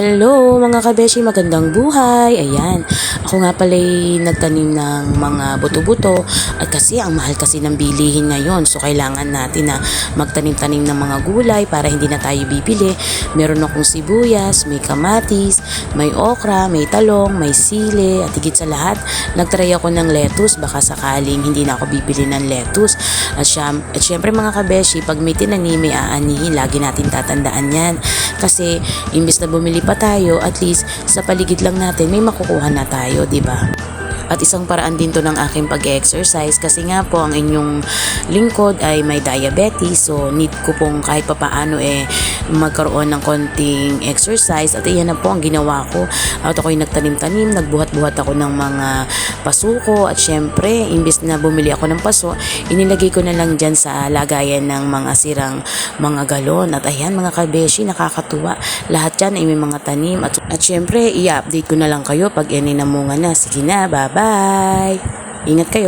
Hello mga kabeshi, magandang buhay. Ayan, ako nga pala'y nagtanim ng mga buto-buto at kasi ang mahal kasi ng bilihin ngayon. So kailangan natin na magtanim-tanim ng mga gulay para hindi na tayo bibili. Meron akong sibuyas, may kamatis, may okra, may talong, may sili at higit sa lahat, nagtry ako ng lettuce baka sakaling hindi na ako bibili ng lettuce. At syempre mga kabeshi, pag may tinanim may aanihin, lagi natin tatandaan yan. Kasi imbes na bumili pa tayo, at least sa paligid lang natin may makukuha na tayo, di ba? At isang paraan din to ng aking pag-exercise kasi nga po ang inyong lingkod ay may diabetes, so need ko pong kahit papaano magkaroon ng konting exercise at iyan na po ang ginawa ko. At ako'y nagtanim-tanim, nagbuhat-buhat ako ng mga pasuko at syempre imbes na bumili ako ng paso, inilagay ko na lang dyan sa lagayan ng mga sirang mga galon. At ayan mga kabeshi, nakakatuwa, lahat yan ay may mga tanim at syempre i-update ko na lang kayo pag namunga na. Sige na, bye. Ingat kayo.